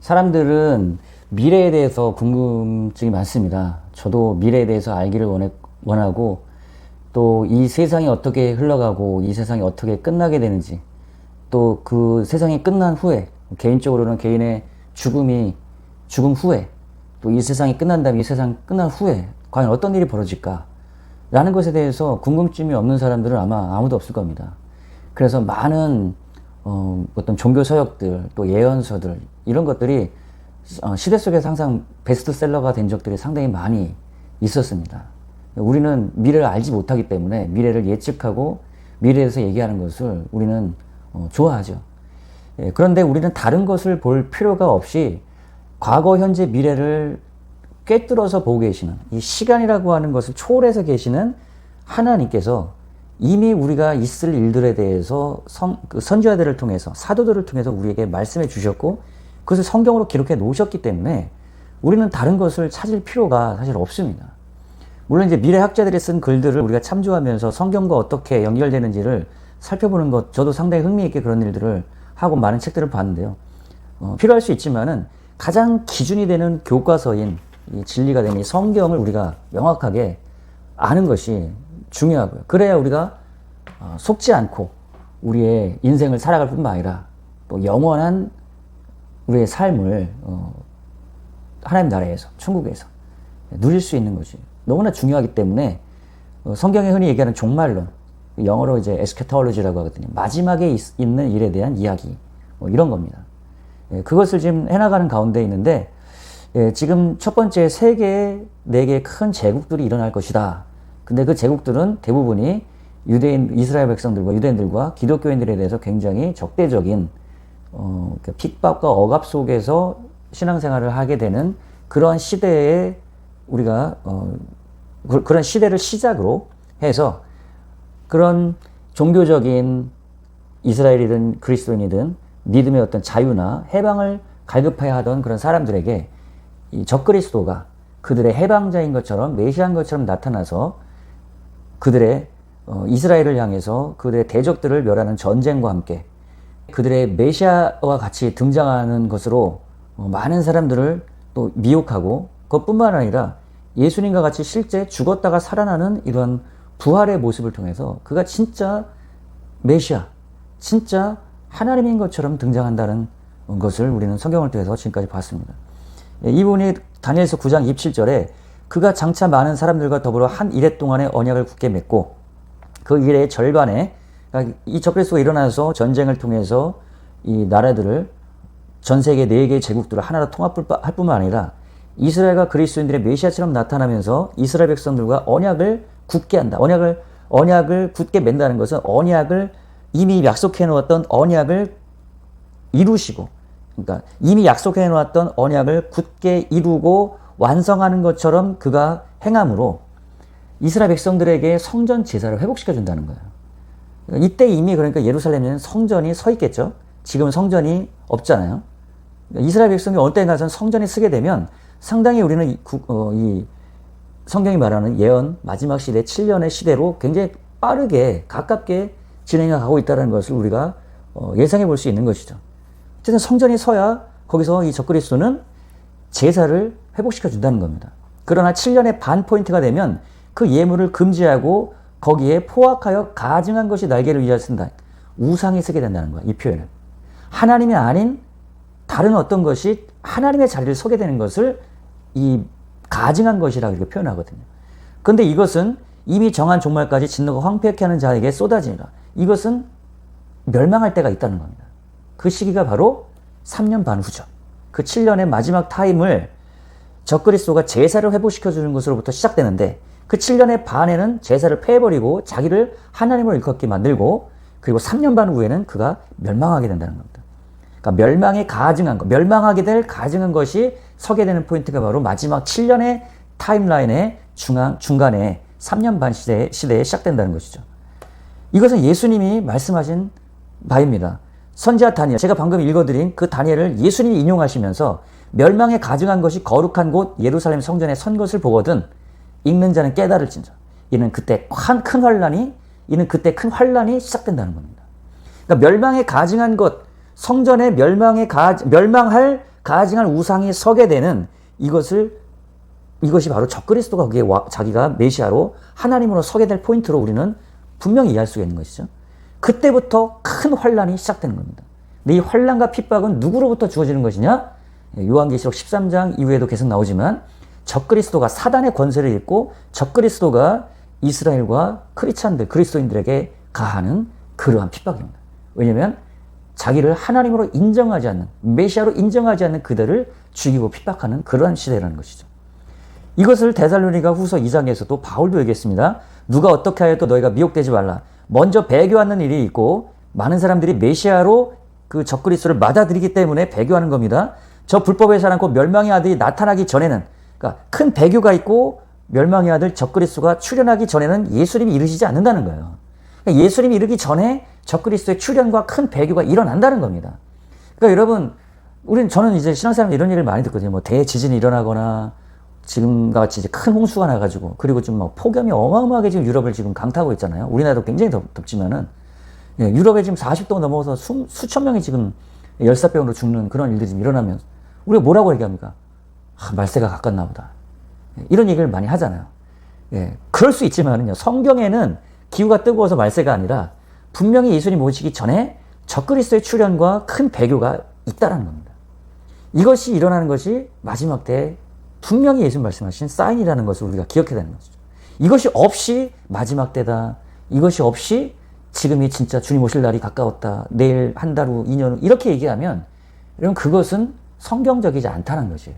사람들은 미래에 대해서 궁금증이 많습니다. 저도 미래에 대해서 알기를 원하고 또 이 세상이 어떻게 흘러가고 이 세상이 어떻게 끝나게 되는지 또 그 세상이 끝난 후에 개인적으로는 개인의 죽음 후에 또 이 세상이 끝난 다음에 이 세상 끝난 후에 과연 어떤 일이 벌어질까 라는 것에 대해서 궁금증이 없는 사람들은 아마 아무도 없을 겁니다. 그래서 많은 어떤 종교 서적들 또 예언서들 이런 것들이 시대 속에서 항상 베스트셀러가 된 적들이 상당히 많이 있었습니다. 우리는 미래를 알지 못하기 때문에 미래를 예측하고 미래에서 얘기하는 것을 우리는 좋아하죠. 그런데 우리는 다른 것을 볼 필요가 없이 과거, 현재, 미래를 꿰뚫어서 보고 계시는 이 시간이라고 하는 것을 초월해서 계시는 하나님께서 이미 우리가 있을 일들에 대해서 선지자들을 통해서 사도들을 통해서 우리에게 말씀해 주셨고 그것을 성경으로 기록해 놓으셨기 때문에 우리는 다른 것을 찾을 필요가 사실 없습니다. 물론 이제 미래학자들이 쓴 글들을 우리가 참조하면서 성경과 어떻게 연결되는지를 살펴보는 것, 저도 상당히 흥미있게 그런 일들을 하고 많은 책들을 봤는데요. 필요할 수 있지만은 가장 기준이 되는 교과서인 이 진리가 되는 이 성경을 우리가 명확하게 아는 것이 중요하고요. 그래야 우리가 속지 않고 우리의 인생을 살아갈 뿐만 아니라 또 영원한 우리의 삶을 하나님 나라에서, 천국에서 누릴 수 있는 것이 너무나 중요하기 때문에 성경에 흔히 얘기하는 종말론, 영어로 이제 에스케톨로지라고 하거든요. 마지막에 있는 일에 대한 이야기, 이런 겁니다. 그것을 지금 해나가는 가운데 있는데 지금 첫 번째 세계에 4개의 큰 제국들이 일어날 것이다. 근데 그 제국들은 대부분이 이스라엘 백성들과 유대인들과 기독교인들에 대해서 굉장히 적대적인 핍박과 억압 속에서 신앙생활을 하게 되는 그러한 시대에 우리가 그런 시대를 시작으로 해서 그런 종교적인 이스라엘이든 그리스도인이든 믿음의 어떤 자유나 해방을 갈급해야 하던 그런 사람들에게 이 적그리스도가 그들의 해방자인 것처럼 메시아인 것처럼 나타나서 그들의 이스라엘을 향해서 그들의 대적들을 멸하는 전쟁과 함께 그들의 메시아와 같이 등장하는 것으로 많은 사람들을 또 미혹하고 그것뿐만 아니라 예수님과 같이 실제 죽었다가 살아나는 이런 부활의 모습을 통해서 그가 진짜 메시아, 진짜 하나님인 것처럼 등장한다는 것을 우리는 성경을 통해서 지금까지 봤습니다. 이분이 다니엘서 9장 27절에 그가 장차 많은 사람들과 더불어 한 이레 동안의 언약을 굳게 맺고 그 이레의 절반에 그러니까 이 적그리스도가 일어나서 전쟁을 통해서 이 나라들을 전 세계 4개의 제국들을 하나로 통합할 뿐만 아니라 이스라엘과 그리스도인들의 메시아처럼 나타나면서 이스라엘 백성들과 언약을 굳게 한다. 언약을 굳게 맺는다는 것은 언약을 이미 약속해 놓았던 언약을 이루시고 그러니까 이미 약속해 놓았던 언약을 굳게 이루고 완성하는 것처럼 그가 행함으로 이스라엘 백성들에게 성전 제사를 회복시켜 준다는 거예요. 이때 이미 그러니까 예루살렘에는 성전이 서 있겠죠. 지금은 성전이 없잖아요. 이스라엘 백성이 어느 때 가서는 성전이 쓰게 되면 상당히 우리는 이 성경이 말하는 예언 마지막 시대 7년의 시대로 굉장히 빠르게 가깝게 진행해 가고 있다는 것을 우리가 예상해 볼 수 있는 것이죠. 어쨌든 성전이 서야 거기서 이 적그리스도는 제사를 회복시켜 준다는 겁니다. 그러나 7년의 반 포인트가 되면 그 예물을 금지하고 거기에 포악하여 가증한 것이 날개를 위하여 쓴다. 우상이 쓰게 된다는 거야, 이 표현을. 하나님이 아닌 다른 어떤 것이 하나님의 자리를 서게 되는 것을 이 가증한 것이라고 이렇게 표현하거든요. 그런데 이것은 이미 정한 종말까지 진노가 황폐케 하는 자에게 쏟아지니라. 이것은 멸망할 때가 있다는 겁니다. 그 시기가 바로 3년 반 후죠. 그 7년의 마지막 타임을 적그리스도가 제사를 회복시켜주는 것으로부터 시작되는데 그 7년의 반에는 제사를 폐해버리고 자기를 하나님으로 일컫게 만들고 그리고 3년 반 후에는 그가 멸망하게 된다는 겁니다. 그러니까 멸망에 가증한 것, 멸망하게 될 가증한 것이 서게 되는 포인트가 바로 마지막 7년의 타임라인의 중간에 3년 반 시대에 시작된다는 것이죠. 이것은 예수님이 말씀하신 바입니다. 선지자 다니엘, 제가 방금 읽어드린 그 다니엘을 예수님이 인용하시면서 멸망에 가증한 것이 거룩한 곳 예루살렘 성전에 선 것을 보거든 읽는 자는 깨달을진저 이는 그때 큰 환란이 시작된다는 겁니다. 그러니까 멸망에 가증한 것, 성전의 멸망할 가증할 우상이 서게 되는 이것이 바로 적그리스도가 그게 자기가 메시아로 하나님으로 서게 될 포인트로 우리는 분명히 이해할 수가 있는 것이죠. 그때부터 큰 환란이 시작되는 겁니다. 근데 이 환란과 핍박은 누구로부터 주어지는 것이냐? 요한계시록 13장 이후에도 계속 나오지만 적그리스도가 사단의 권세를 입고 적그리스도가 이스라엘과 크리스찬들, 그리스도인들에게 가하는 그러한 핍박입니다. 왜냐하면 자기를 하나님으로 인정하지 않는, 메시아로 인정하지 않는 그들을 죽이고 핍박하는 그러한 시대라는 것이죠. 이것을 데살로니가 후서 2장에서도 바울도 얘기했습니다. 누가 어떻게 하여도 너희가 미혹되지 말라. 먼저 배교하는 일이 있고 많은 사람들이 메시아로 그 적그리스도를 받아들이기 때문에 배교하는 겁니다. 저 불법의 사람 곧 멸망의 아들이 나타나기 전에는, 그러니까 큰 배교가 있고 멸망의 아들 적그리스도가 출현하기 전에는 예수님이 이르시지 않는다는 거예요. 그러니까 예수님이 이르기 전에 적그리스도의 출현과 큰 배교가 일어난다는 겁니다. 그러니까 여러분, 저는 이제 신앙생활 이런 얘기를 많이 듣거든요. 뭐 대지진이 일어나거나 지금과 같이 이제 큰 홍수가 나가지고, 그리고 좀 막 폭염이 어마어마하게 지금 유럽을 지금 강타하고 있잖아요. 우리나라도 굉장히 덥지만은, 유럽에 지금 40도 넘어서 수천 명이 지금 열사병으로 죽는 그런 일들이 지금 일어나면 우리가 뭐라고 얘기합니까? 말세가 가깝나 보다. 이런 얘기를 많이 하잖아요. 그럴 수 있지만은요, 성경에는 기후가 뜨거워서 말세가 아니라 분명히 예수님 오시기 전에 적그리스도의 출현과 큰 배교가 있다라는 겁니다. 이것이 일어나는 것이 마지막 때에 분명히 예수님 말씀하신 사인이라는 것을 우리가 기억해야 되는 것이죠. 이것이 없이 마지막 때다, 이것이 없이 지금이 진짜 주님 오실 날이 가까웠다, 내일 한 달 후, 2년 후, 이렇게 얘기하면 여러분 그것은 성경적이지 않다는 것이에요.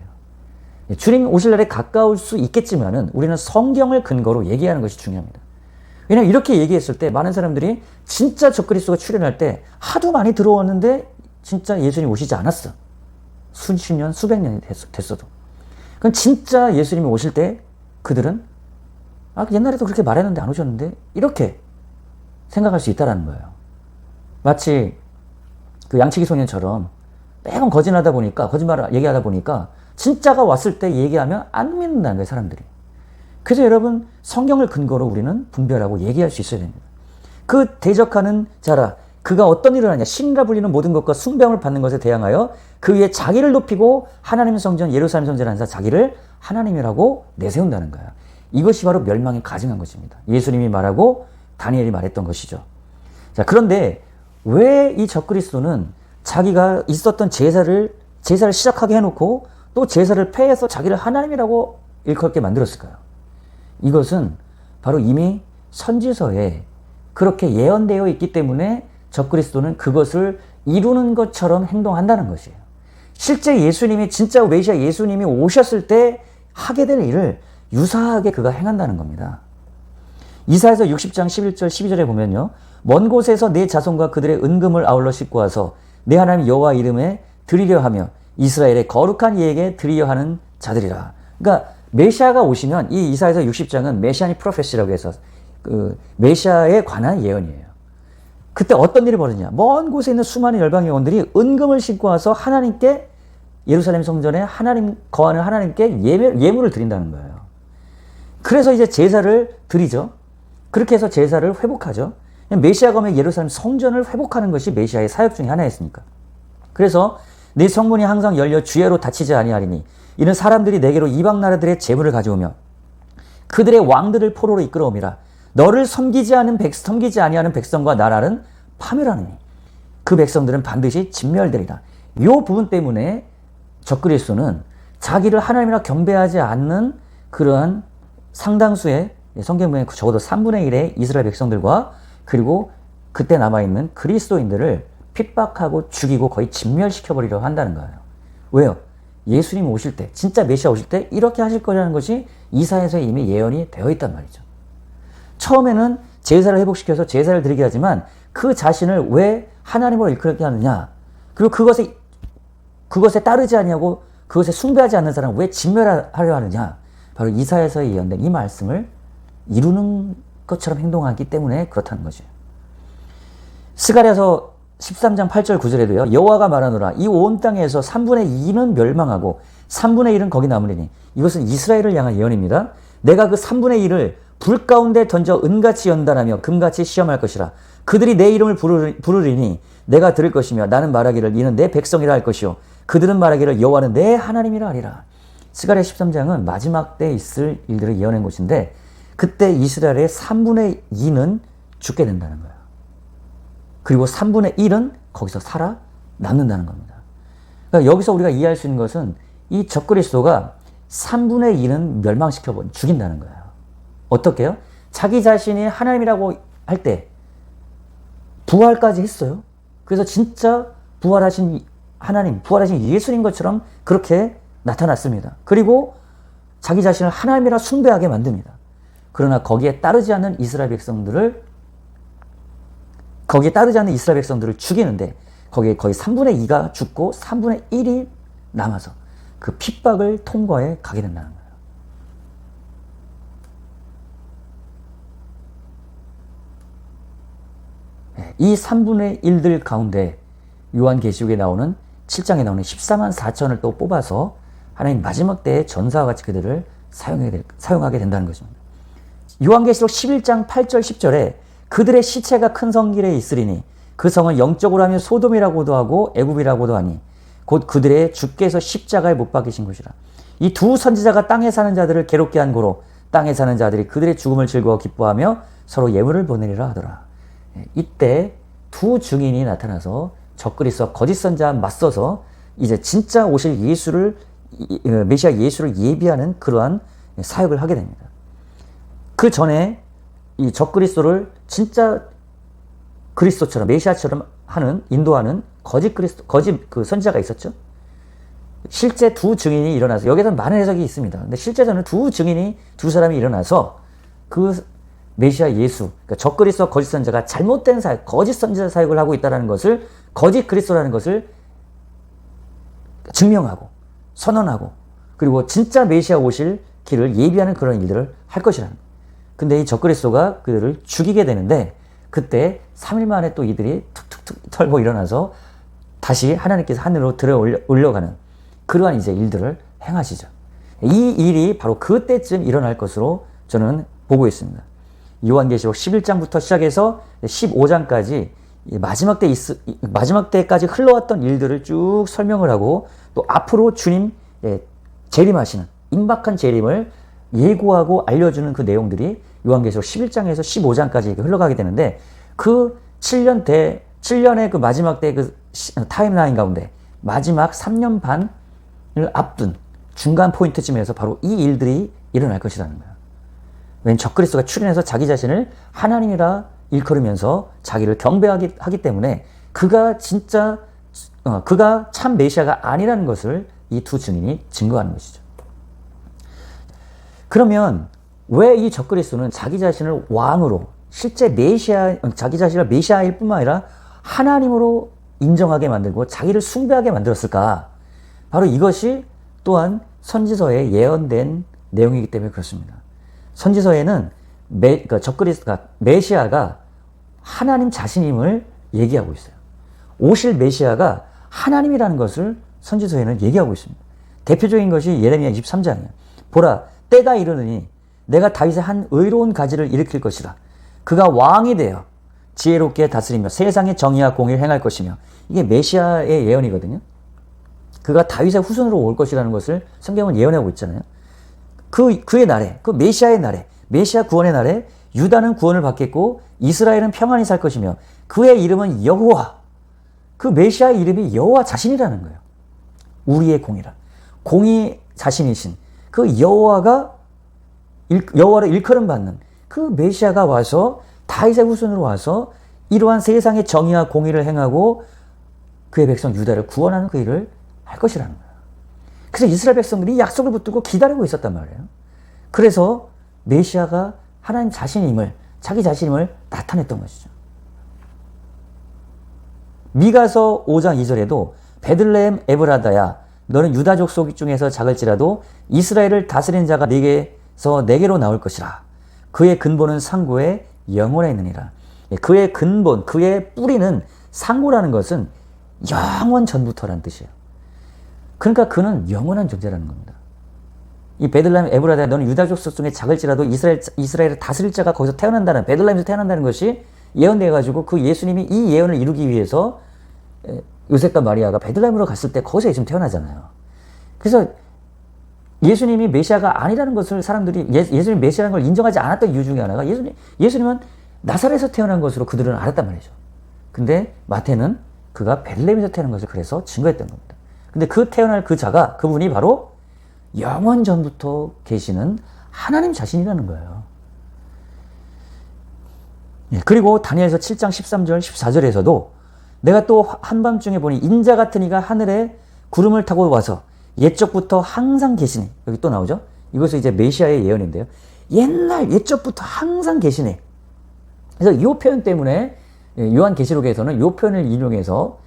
주님 오실 날에 가까울 수 있겠지만은 우리는 성경을 근거로 얘기하는 것이 중요합니다. 왜냐하면 이렇게 얘기했을 때 많은 사람들이 진짜 적그리스도가 출현할 때 하도 많이 들어왔는데 진짜 예수님 오시지 않았어. 수십 년, 수백 년이 됐어도. 그럼 진짜 예수님이 오실 때 그들은 옛날에도 그렇게 말했는데 안 오셨는데 이렇게 생각할 수 있다는 거예요. 마치 그 양치기 소년처럼 매번 거짓말을 얘기하다 보니까 진짜가 왔을 때 얘기하면 안 믿는다는 거예요, 사람들이. 그래서 여러분, 성경을 근거로 우리는 분별하고 얘기할 수 있어야 됩니다. 그 대적하는 자라, 그가 어떤 일을 하냐, 신이라 불리는 모든 것과 숭배함을 받는 것에 대항하여 그 위에 자기를 높이고 하나님 성전, 예루살렘 성전을 하면서 자기를 하나님이라고 내세운다는 거예요. 이것이 바로 멸망에 가증한 것입니다. 예수님이 말하고 다니엘이 말했던 것이죠. 자, 그런데 왜 이 적그리스도는 자기가 있었던 제사를 시작하게 해놓고 또 제사를 폐해서 자기를 하나님이라고 일컫게 만들었을까요? 이것은 바로 이미 선지서에 그렇게 예언되어 있기 때문에 적그리스도는 그것을 이루는 것처럼 행동한다는 것이에요. 실제 예수님이, 진짜 메시아 예수님이 오셨을 때 하게 될 일을 유사하게 그가 행한다는 겁니다. 이사야서 60장 11절 12절에 보면요, 먼 곳에서 내 자손과 그들의 은금을 아울러 싣고 와서 내 하나님 여호와 이름에 드리려 하며 이스라엘의 거룩한 이에게 드리려 하는 자들이라. 그러니까 메시아가 오시면, 이 이사야서 60장은 메시아닉 프로페시라고 해서 그 메시아에 관한 예언이에요. 그때 어떤 일이 벌어지냐, 먼 곳에 있는 수많은 열방의 영혼들이 은금을 싣고 와서 하나님께, 예루살렘 성전에 하나님 거하는 하나님께 예물을 드린다는 거예요. 그래서 이제 제사를 드리죠. 그렇게 해서 제사를 회복하죠. 메시아가 오면 예루살렘 성전을 회복하는 것이 메시아의 사역 중에 하나였으니까. 그래서 네 성문이 항상 열려 주야로 닫히지 아니하리니 이는 사람들이 내게로 이방 나라들의 재물을 가져오며 그들의 왕들을 포로로 이끌어오미라. 너를 섬기지 아니하는 백성과 나라는 파멸하느니 그 백성들은 반드시 진멸되리라. 이 부분 때문에 적그리스도는 자기를 하나님이라 경배하지 않는 그러한 상당수의, 성경에 적어도 3분의 1의 이스라엘 백성들과 그리고 그때 남아있는 그리스도인들을 핍박하고 죽이고 거의 진멸시켜버리려 한다는 거예요. 왜요? 예수님 오실 때, 진짜 메시아 오실 때 이렇게 하실 거라는 것이 이사야서에 이미 예언이 되어 있단 말이죠. 처음에는 제사를 회복시켜서 제사를 드리게 하지만 그 자신을 왜 하나님으로 일컬게 하느냐, 그리고 그것에 따르지 아니하고 그것에 숭배하지 않는 사람을 왜 진멸하려 하느냐, 바로 이사야서에 예언된 이 말씀을 이루는 것처럼 행동하기 때문에 그렇다는 거죠. 스가랴서 13장 8절 9절에도요. 여호와가 말하노라. 이 온 땅에서 3분의 2는 멸망하고 3분의 1은 거기 남으리니. 이것은 이스라엘을 향한 예언입니다. 내가 그 3분의 1을 불 가운데 던져 은같이 연단하며 금같이 시험할 것이라. 그들이 내 이름을 부르리니 내가 들을 것이며 나는 말하기를 이는 내 백성이라 할 것이요 그들은 말하기를 여호와는 내 하나님이라 하리라. 스가랴 13장은 마지막 때 있을 일들을 예언한 것인데 그때 이스라엘의 3분의 2는 죽게 된다는 거예요. 그리고 3분의 1은 거기서 살아 남는다는 겁니다. 그러니까 여기서 우리가 이해할 수 있는 것은 이 적그리스도가 3분의 2는 멸망시켜버린 죽인다는 거예요. 어떻게요? 자기 자신이 하나님이라고 할 때 부활까지 했어요. 그래서 진짜 부활하신 하나님, 부활하신 예수님 것처럼 그렇게 나타났습니다. 그리고 자기 자신을 하나님이라 숭배하게 만듭니다. 그러나 거기에 따르지 않는 이스라엘 백성들을 죽이는데 거기에 거의 3분의 2가 죽고 3분의 1이 남아서 그 핍박을 통과해 가게 된다는 거예요. 이 3분의 1들 가운데 요한계시록에 나오는 7장에 나오는 14만 4천을 또 뽑아서 하나님 마지막 때의 전사와 같이 그들을 사용하게 된다는 것입니다. 요한계시록 11장 8절 10절에 그들의 시체가 큰 성길에 있으리니 그 성은 영적으로 하면 소돔이라고도 하고 애굽이라고도 하니 곧 그들의 주께서 십자가에 못 박히신 곳이라. 이 두 선지자가 땅에 사는 자들을 괴롭게 한 고로 땅에 사는 자들이 그들의 죽음을 즐거워 기뻐하며 서로 예물을 보내리라 하더라. 이때 두 증인이 나타나서 적그리스도와 거짓 선지자와 맞서서 이제 진짜 오실 메시아 예수를 예비하는 그러한 사역을 하게 됩니다. 그 전에 이 적그리스도를 진짜 그리스도처럼 메시아처럼 인도하는 거짓 그 선지자가 있었죠. 실제 두 증인이 일어나서 여기에는 많은 해석이 있습니다. 근데 실제로는 두 사람이 일어나서 그 메시아 예수, 그러니까 적그리스도와 거짓 선지자가 잘못된 사역, 거짓 선지자 사역을 하고 있다는 것을, 거짓 그리스도라는 것을 증명하고 선언하고 그리고 진짜 메시아 오실 길을 예비하는 그런 일들을 할 것이라는 거예요. 근데 이 적그리스도가 그들을 죽이게 되는데 그때 3일 만에 또 이들이 툭툭툭 털고 일어나서 다시 하나님께서 하늘로 들어 올려가는 그러한 이제 일들을 행하시죠. 이 일이 바로 그때쯤 일어날 것으로 저는 보고 있습니다. 요한계시록 11장부터 시작해서 15장까지 마지막 때까지 흘러왔던 일들을 쭉 설명을 하고 또 앞으로 주님 재림하시는 임박한 재림을 예고하고 알려주는 그 내용들이 요한계시록 11장에서 15장까지 흘러가게 되는데 그 7년의 그 마지막 때 그 타임라인 가운데 마지막 3년 반을 앞둔 중간 포인트쯤에서 바로 이 일들이 일어날 것이라는 거예요. 왜냐하면 적그리스도가 출현해서 자기 자신을 하나님이라 일컬으면서 자기를 경배하기 때문에 그가 참 메시아가 아니라는 것을 이 두 증인이 증거하는 것이죠. 그러면 왜 이 적그리스도는 자기 자신을 왕으로 실제 자기 자신을 메시아일 뿐만 아니라 하나님으로 인정하게 만들고 자기를 숭배하게 만들었을까? 바로 이것이 또한 선지서에 예언된 내용이기 때문에 그렇습니다. 선지서에는 메시아가 하나님 자신임을 얘기하고 있어요. 오실 메시아가 하나님이라는 것을 선지서에는 얘기하고 있습니다. 대표적인 것이 예레미야 23장이에요. 보라, 때가 이르느니 내가 다윗의 한 의로운 가지를 일으킬 것이라. 그가 왕이 되어 지혜롭게 다스리며 세상의 정의와 공의를 행할 것이며, 이게 메시아의 예언이거든요. 그가 다윗의 후손으로 올 것이라는 것을 성경은 예언하고 있잖아요. 그의 날에, 그 메시아의 날에, 메시아 구원의 날에 유다는 구원을 받겠고 이스라엘은 평안히 살 것이며 그의 이름은 여호와, 그 메시아의 이름이 여호와 자신이라는 거예요. 우리의 공이라. 공이 자신이신 그 여호와를 일컬음 받는 그 메시아가 와서 다윗의 후손으로 와서 이러한 세상의 정의와 공의를 행하고 그의 백성 유다를 구원하는 그 일을 할 것이라는 거예요. 그래서 이스라엘 백성들이 약속을 붙들고 기다리고 있었단 말이에요. 그래서 메시아가 하나님 자신임을, 자기 자신임을 나타냈던 것이죠. 미가서 5장 2절에도 베들레헴 에브라다야, 너는 유다 족속 중에서 작을지라도 이스라엘을 다스리는 자가 내게로 나올 것이라. 그의 근본은 상고에 영원에 있느니라. 그의 근본, 그의 뿌리는, 상고라는 것은 영원 전부터라는 뜻이에요. 그러니까 그는 영원한 존재라는 겁니다. 이 베들레헴 에브라다야, 너는 유다 족속 중에 작을지라도 이스라엘을 다스릴 자가 거기서 태어난다는, 베들레헴에서 태어난다는 것이 예언되어 가지고 그 예수님이 이 예언을 이루기 위해서 요셉과 마리아가 베들레헴으로 갔을 때 거기서 예수님 태어나잖아요. 그래서 예수님이 메시아가 아니라는 것을 사람들이 예수님 메시아라는 걸 인정하지 않았던 이유 중에 하나가 예수님은 나사렛에서 태어난 것으로 그들은 알았단 말이죠. 근데 마태는 그가 베들레헴에서 태어난 것을 그래서 증거했던 겁니다. 근데 그 태어날 그분이 바로 영원 전부터 계시는 하나님 자신이라는 거예요. 그리고 다니엘서 7장 13절 14절에서도 내가 또 한밤중에 보니 인자 같은 이가 하늘에 구름을 타고 와서 옛적부터 항상 계시네. 여기 또 나오죠. 이것은 이제 메시아의 예언인데요. 옛날 옛적부터 항상 계시네. 그래서 이 표현 때문에 요한계시록에서는 이 표현을 인용해서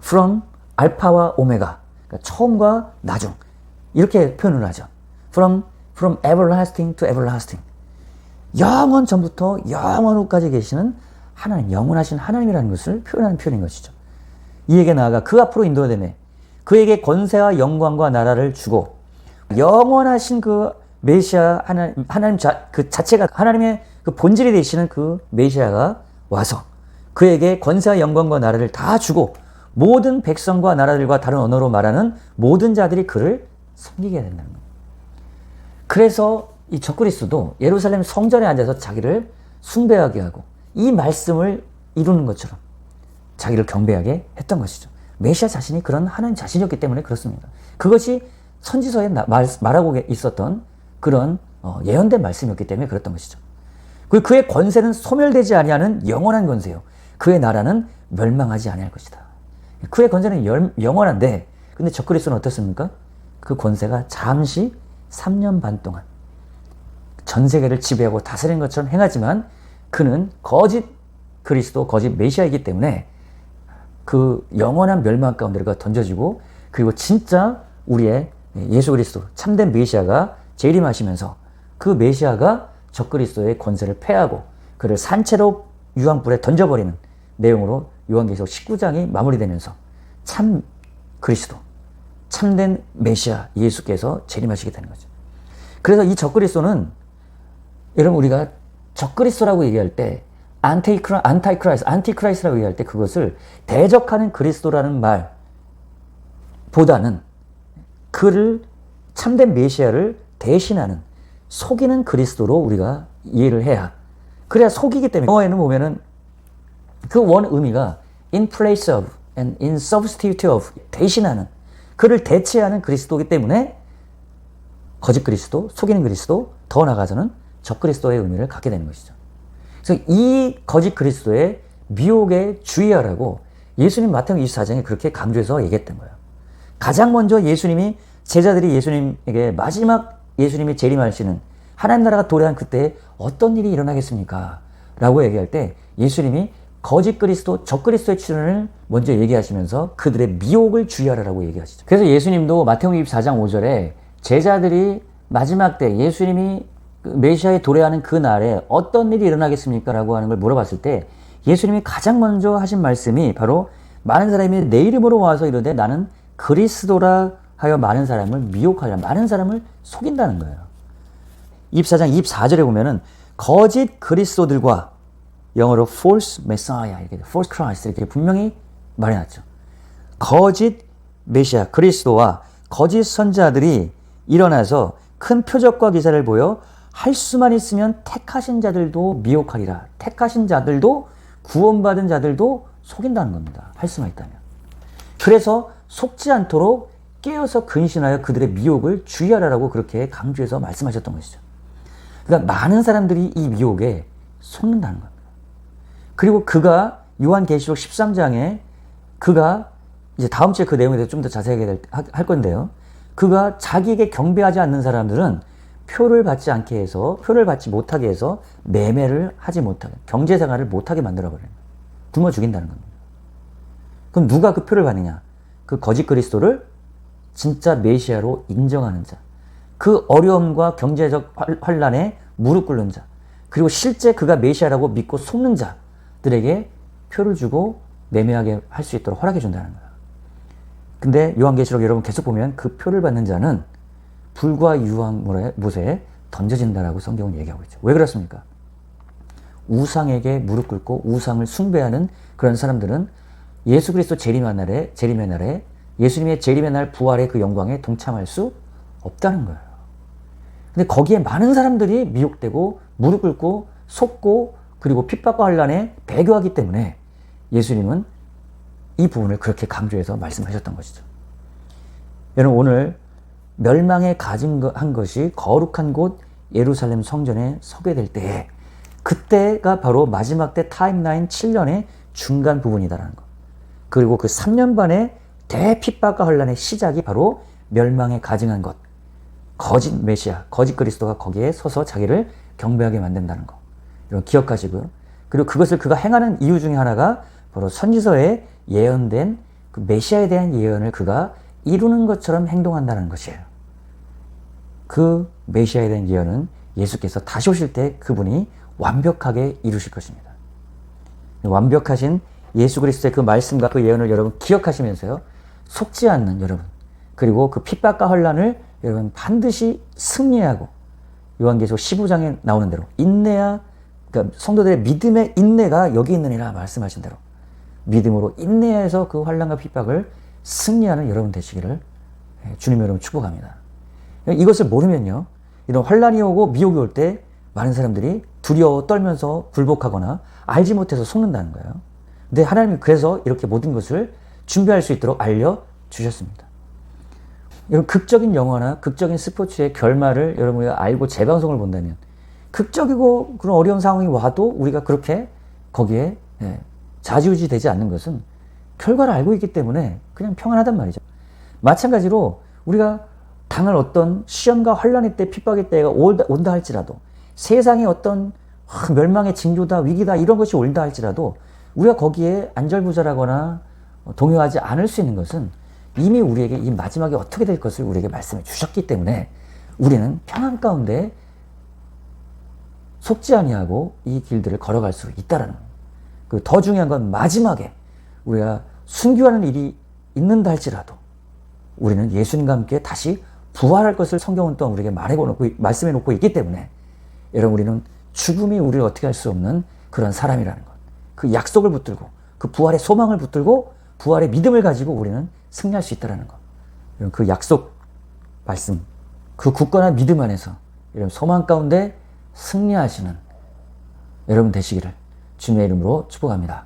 from 알파와 오메가, 그러니까 처음과 나중 이렇게 표현을 하죠. from everlasting to everlasting. 영원 전부터 영원 후까지 계시는 하나님, 영원하신 하나님이라는 것을 표현하는 표현인 것이죠. 이에게 나아가 그 앞으로 인도되네. 그에게 권세와 영광과 나라를 주고 영원하신 그 메시아 하나님 그 자체가 하나님의 그 본질이 되시는 그 메시아가 와서 그에게 권세와 영광과 나라를 다 주고 모든 백성과 나라들과 다른 언어로 말하는 모든 자들이 그를 섬기게 된다는 거예요. 그래서 이 적그리스도도 예루살렘 성전에 앉아서 자기를 숭배하게 하고 이 말씀을 이루는 것처럼 자기를 경배하게 했던 것이죠. 메시아 자신이 그런 하나님 자신이었기 때문에 그렇습니다. 그것이 선지서에 말하고 있었던 그런 예언된 말씀이었기 때문에 그랬던 것이죠. 그의 권세는 소멸되지 아니하는 영원한 권세요. 그의 나라는 멸망하지 아니할 것이다. 그의 권세는 영원한데 근데 적그리스도는 어떻습니까? 그 권세가 잠시 3년 반 동안 전 세계를 지배하고 다스리는 것처럼 행하지만 그는 거짓 그리스도, 거짓 메시아이기 때문에 그 영원한 멸망 가운데가 던져지고 그리고 진짜 우리의 예수 그리스도 참된 메시아가 재림하시면서 그 메시아가 적그리스도의 권세를 패하고 그를 산채로 유황불에 던져버리는 내용으로 요한계시록 19장이 마무리되면서 참 그리스도, 참된 메시아 예수께서 재림하시게 되는 거죠. 그래서 이 적그리스도는 여러분 우리가 적그리스도라고 얘기할 때 안티크라이스트라고 얘기할 때 그것을 대적하는 그리스도라는 말보다는 그를 참된 메시아를 대신하는 속이는 그리스도로 우리가 이해를 해야 그래야 속이기 때문에 영어에는 보면은 그 원 의미가 in place of and in substitute of 대신하는 그를 대체하는 그리스도이기 때문에 거짓 그리스도, 속이는 그리스도, 더 나아가서는 적그리스도의 의미를 갖게 되는 것이죠. 그래서 이 거짓 그리스도의 미혹에 주의하라고 예수님 마태복음 24장에 그렇게 강조해서 얘기했던 거예요. 가장 먼저 예수님이 제자들이 예수님에게 마지막 예수님이 재림하시는 하나님 나라가 도래한 그때 어떤 일이 일어나겠습니까? 라고 얘기할 때 예수님이 거짓 그리스도, 적그리스도의 출현을 먼저 얘기하시면서 그들의 미혹을 주의하라고 얘기하시죠. 그래서 예수님도 마태복음 24장 5절에 제자들이 마지막 때 예수님이 메시아에 도래하는 그 날에 어떤 일이 일어나겠습니까? 라고 하는 걸 물어봤을 때 예수님이 가장 먼저 하신 말씀이 바로 많은 사람이 내 이름으로 와서 이르되 나는 그리스도라 하여 많은 사람을 미혹하려 많은 사람을 속인다는 거예요. 24장 24절에 보면은 거짓 그리스도들과 영어로 false messiah, 이렇게 false Christ 이렇게 분명히 말해놨죠. 거짓 메시아 그리스도와 거짓 선자들이 일어나서 큰 표적과 기사를 보여 할 수만 있으면 택하신 자들도 미혹하리라. 택하신 자들도 구원받은 자들도 속인다는 겁니다. 할 수만 있다면. 그래서 속지 않도록 깨어서 근신하여 그들의 미혹을 주의하라고 그렇게 강조해서 말씀하셨던 것이죠. 그러니까 많은 사람들이 이 미혹에 속는다는 겁니다. 그리고 그가 요한계시록 13장에 그가 이제 다음 주에 그 내용에 대해서 좀 더 자세하게 할 건데요. 그가 자기에게 경배하지 않는 사람들은 표를 받지 않게 해서 표를 받지 못하게 해서 매매를 하지 못하게 경제생활을 못하게 만들어버려요. 굶어 죽인다는 겁니다. 그럼 누가 그 표를 받느냐? 그 거짓 그리스도를 진짜 메시아로 인정하는 자, 그 어려움과 경제적 환란에 무릎 꿇는 자, 그리고 실제 그가 메시아라고 믿고 속는 자들에게 표를 주고 매매하게 할 수 있도록 허락해 준다는 거예요. 근데 요한계시록 여러분 계속 보면 그 표를 받는 자는 불과 유황못에 던져진다라고 성경은 얘기하고 있죠. 왜 그렇습니까? 우상에게 무릎 꿇고 우상을 숭배하는 그런 사람들은 예수 그리스도 재림의 날에 예수님의 재림의 날 부활의 그 영광에 동참할 수 없다는 거예요. 근데 거기에 많은 사람들이 미혹되고 무릎 꿇고 속고 그리고 핍박과 환난에 배교하기 때문에 예수님은 이 부분을 그렇게 강조해서 말씀하셨던 것이죠. 여러분, 오늘 멸망에 가증한 것이 거룩한 곳 예루살렘 성전에 서게 될 때에 그때가 바로 마지막 때 타임라인 7년의 중간 부분이다라는 것. 그리고 그 3년 반의 대핍박과 환난의 시작이 바로 멸망에 가증한 것. 거짓 메시아, 거짓 그리스도가 거기에 서서 자기를 경배하게 만든다는 거. 여러분 기억하시고요. 그리고 그것을 그가 행하는 이유 중에 하나가 바로 선지서에 예언된 그 메시아에 대한 예언을 그가 이루는 것처럼 행동한다는 것이에요. 그 메시아에 대한 예언은 예수께서 다시 오실 때 그분이 완벽하게 이루실 것입니다. 완벽하신 예수 그리스도의 그 말씀과 그 예언을 여러분 기억하시면서요. 속지 않는 여러분, 그리고 그 핍박과 환난을 여러분 반드시 승리하고 요한계시록 15장에 나오는 대로 인내야, 그러니까 성도들의 믿음의 인내가 여기 있느니라 말씀하신 대로 믿음으로 인내해서 그 환난과 핍박을 승리하는 여러분 되시기를 주님 여러분 축복합니다. 이것을 모르면요, 이런 환난이 오고 미혹이 올 때 많은 사람들이 두려워 떨면서 굴복하거나 알지 못해서 속는다는 거예요. 근데 하나님이 그래서 이렇게 모든 것을 준비할 수 있도록 알려주셨습니다. 여러분, 극적인 영화나 극적인 스포츠의 결말을 여러분이 알고 재방송을 본다면 극적이고 그런 어려운 상황이 와도 우리가 그렇게 거기에 좌지우지 되지 않는 것은 결과를 알고 있기 때문에 그냥 평안하단 말이죠. 마찬가지로 우리가 당할 어떤 시험과 환난의 때, 핍박의 때가 온다 할지라도, 세상에 어떤 멸망의 징조다, 위기다 이런 것이 올다 할지라도 우리가 거기에 안절부절하거나 동요하지 않을 수 있는 것은 이미 우리에게 이 마지막에 어떻게 될 것을 우리에게 말씀해 주셨기 때문에 우리는 평안 가운데 속지 아니하고 이 길들을 걸어갈 수 있다라는 거예요. 그 더 중요한 건 마지막에 우리가 순교하는 일이 있는다 할지라도 우리는 예수님과 함께 다시 부활할 것을 성경은 또한 우리에게 말씀해 놓고 있기 때문에 여러분, 우리는 죽음이 우리를 어떻게 할 수 없는 그런 사람이라는 것. 그 약속을 붙들고 그 부활의 소망을 붙들고 부활의 믿음을 가지고 우리는 승리할 수 있다는 것. 여러분, 그 약속 말씀, 그 굳건한 믿음 안에서 여러분 소망 가운데 승리하시는 여러분 되시기를 주님의 이름으로 축복합니다.